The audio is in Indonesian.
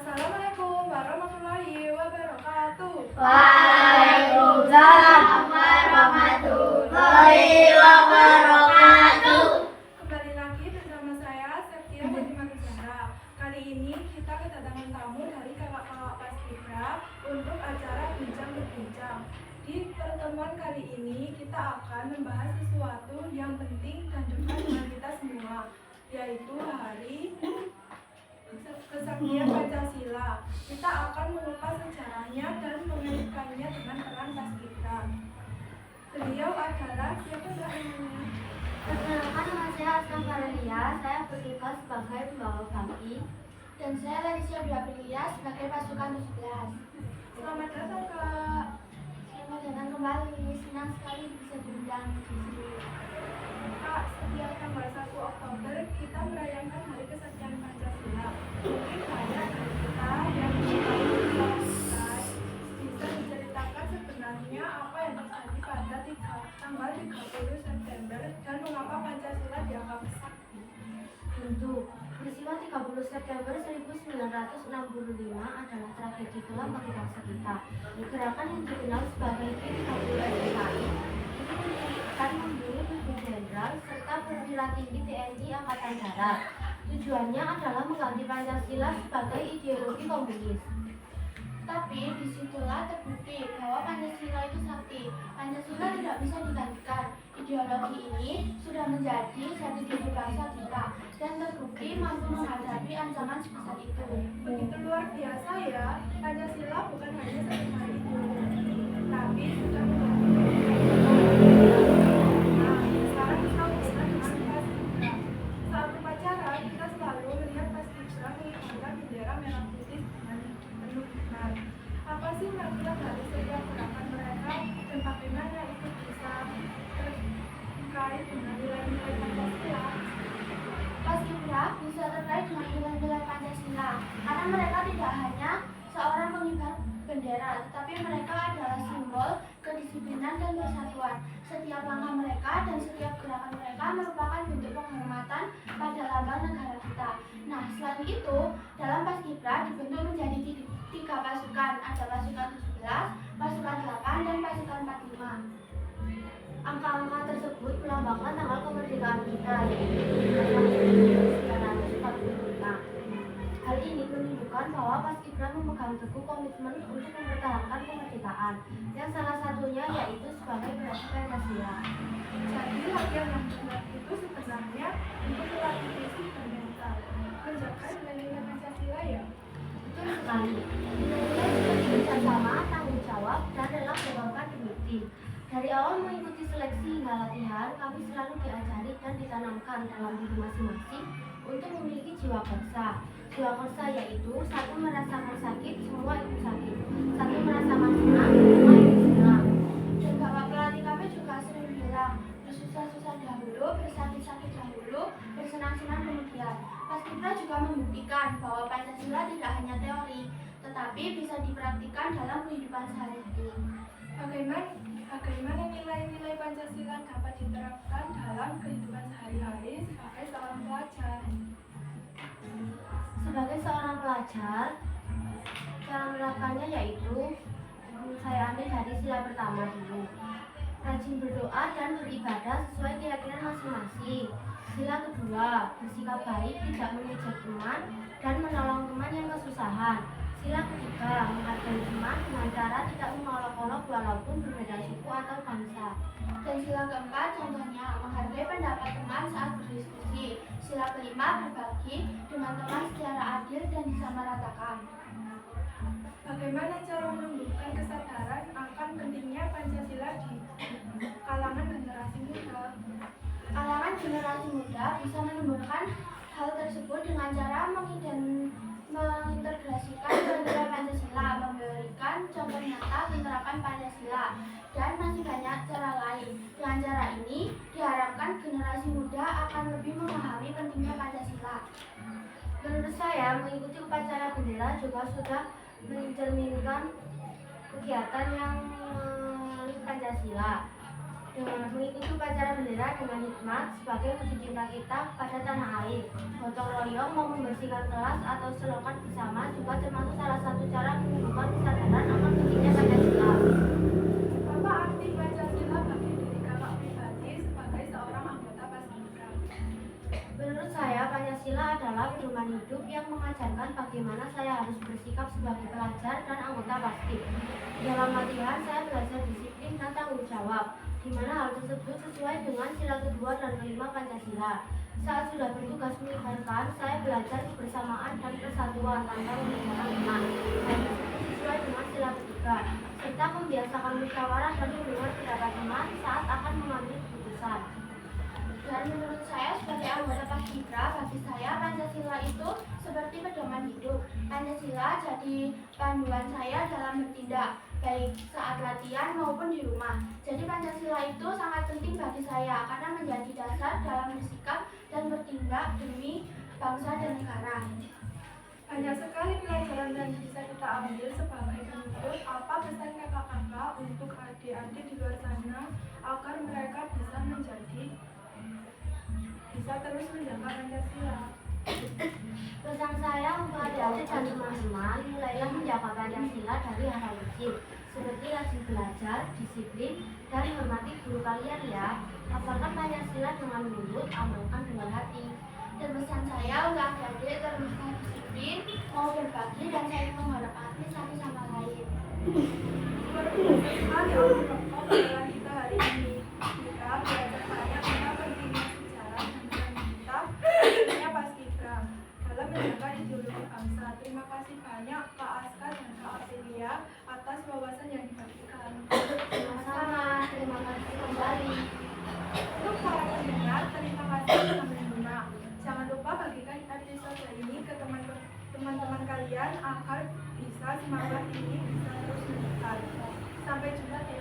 Assalamualaikum warahmatullahi wabarakatuh. Waalaikumsalam warahmatullahi wabarakatuh. Kembali lagi bersama saya Septia Fatimah Nusara. Kali ini kita kedatangan tamu dari kakak-kakak Paskibra untuk acara Bincang Berbincang. Di pertemuan kali ini kita akan membahas sesuatu yang penting dan dekat dengan kita semua, yaitu hari Kesaktian Pancasila. Kita akan mengupas sejarahnya dan mengaitkannya dengan peran Paskibra. Beliau adalah siapa namanya? Perkenalkan, nama saya Askan Faralia. Saya bertugas sebagai pembawa baki. Dan saya Leticia Aprilia sebagai pasukan 17. Selamat datang, Kak. Selamat datang kembali. Senang sekali bisa diundang di sini. Kak, setiap tanggal 1 Oktober kita merayakan Hari Kesaktian Pancasila. Mungkin banyak dari kita yang bisa diceritakan sebenarnya apa yang terjadi pada tanggal 30 September dan mengapa Pancasila dianggap sakti. Tentu, peristiwa 30 September 1965 adalah tragedi kelam bagi bangsa kita. Gerakan yang dikenal sebagai G30 ini akan membunuh 7 jenderal serta perwira tinggi TNI Angkatan Darat. Tujuannya adalah mengganti Pancasila sebagai ideologi komunis. Tapi disitulah terbukti bahwa Pancasila itu sakti. Pancasila tidak bisa digantikan. Ideologi ini sudah menjadi jati diri bangsa kita dan terbukti mampu menghadapi ancaman sebesar itu. Begitu luar biasa ya, Pancasila bukan hanya sekedar ideologi, tapi sudah menjadi sekarang kita mulai dengan Paskibra. Saat upacara, kita selalu melihat Paskibra mengibarkan bendera merah putih dengan penuh hikmat. Apa sih makna dari setiap gerakan mereka dan bagaimana itu bisa terkait dengan nilai-nilai Pancasila? Paskibra bisa terkait dengan nilai-nilai Pancasila karena mereka tidak hanya seorang pengibar bendera, tetapi mereka adalah simbol kedisiplinan dan persatuan. Setiap langkah mereka dan setiap gerakan mereka merupakan bentuk penghormatan pada lambang negara kita. Nah, selain itu, dalam Paskibra dibentuk menjadi 3 pasukan, ada pasukan 17, pasukan 8, dan pasukan 45. Angka-angka tersebut melambangkan tanggal kemerdekaan kita, yaitu 1945. Hal ini menunjukkan bahwa Paskibra memegang teguh komitmen untuk mempertahankan kemerdekaan, yang salah satunya yaitu sebagai berarti Pancasila. Jadi latihan yang benar itu sebenarnya untuk melatih fisik dan mental, menjaga nilai-nilai Pancasila ya. Betul sekali. Nilai-nilai seperti kerjasama, tanggung jawab, dan rela berkorban dimiliki. Dari awal mengikuti seleksi hingga latihan, kami selalu diajari dan ditanamkan dalam diri masing-masing untuk memiliki jiwa korsa. Jiwa korsa yaitu satu merasakan sakit, semua ikut sakit. Satu merasakan senang, semua ikut senang. Dan bapak pelatih kami juga sering bilang, bersusah-susah dahulu, bersakit-sakit dahulu, bersenang-senang kemudian. Paskibra juga membuktikan bahwa Pancasila tidak hanya teori, tetapi bisa dipraktikkan dalam kehidupan sehari-hari. Bagaimana nilai-nilai Pancasila dapat diterapkan dalam kehidupan sehari-hari sebagai seorang pelajar? Sebagai seorang pelajar, cara menerapkannya yaitu saya ambil dari sila pertama dulu. Rajin berdoa dan beribadah sesuai keyakinan masing-masing. Sila kedua, bersikap baik, tidak mengejek teman dan menolong teman yang kesusahan. Sila ketiga, menghargai teman dengan cara tidak mengolok-olok walaupun berbeda suku atau bangsa. Dan sila keempat, contohnya menghargai pendapat teman saat berdiskusi. Sila kelima, berbagi dengan teman secara adil dan disamaratakan. Bagaimana cara menumbuhkan kesadaran akan pentingnya Pancasila di kalangan generasi muda? Kalangan generasi muda bisa menumbuhkan hal tersebut dengan cara mengintegrasikan nilai Pancasila, memberikan contoh nyata penerapan Pancasila, dan masih banyak cara lain. Dengan cara ini, diharapkan generasi muda akan lebih memahami pentingnya Pancasila. Menurut saya, mengikuti upacara bendera juga sudah mencerminkan kegiatan yang Pancasila. dengan mengikuti upacara bendera dengan hikmat sebagai wujud cinta kita pada tanah air. Gotong royong mau membersihkan kelas atau selokan bersama juga termasuk salah satu cara menumbuhkan kesadaran akan pentingnya Pancasila. Apa arti Pancasila bagi diri kakak pribadi sebagai seorang anggota Paskibra? Menurut saya, Pancasila adalah pedoman hidup yang mengajarkan bagaimana saya harus bersikap sebagai pelajar dan anggota Paskib. Dalam latihan, saya belajar disiplin dan tanggung jawab, di mana hal tersebut sesuai dengan sila kedua dan kelima Pancasila. Saat sudah bertugas mengibarkan, saya belajar kebersamaan dan persatuan tanpa membedakan teman. Hal tersebut sesuai dengan sila ketiga, serta membiasakan musyawarah dan mendengar pendapat teman saat akan mengambil keputusan. Dan menurut saya sebagai anggota Paskibra, bagi saya Pancasila itu seperti pedoman hidup. Pancasila jadi panduan saya dalam bertindak, baik saat latihan maupun di rumah. Jadi Pancasila itu sangat penting bagi saya karena menjadi dasar dalam bersikap dan bertindak demi bangsa dan negara. Banyak sekali pelajaran yang bisa kita ambil sebagai penutur. Apa pesan kakak-kakak untuk adik-adik di luar sana agar mereka bisa terus menjaga Pancasila? Pesan saya untuk adik-adik dan teman-teman, mulailah menjaga Pancasila dari hal kecil, seperti rajin belajar, disiplin, dan hormati guru kalian ya. Hafalkan Pancasila dengan mulut, amalkan dengan hati. Dan pesan saya untuk adik-adik teruslah disiplin, mau berbagi dan saling menghormati satu sama lain. Luar biasa sekali Om Rokok obrolan kita hari ini. Kita belajar banyak tentang pentingnya sejarah dan peran kita pentingnya Paskibra dalam menjaga ideologi bangsa. Terima kasih banyak Kak Aska dan Kak Aprilia atas wawasan yang dibagikan. Sama-sama, terima kasih kembali. Untuk para pendengar, terima kasih sudah menyimak. Jangan lupa bagikan episode ini ke teman-teman kalian agar bisa semangat ini bisa terus meningkat. Sampai jumpa di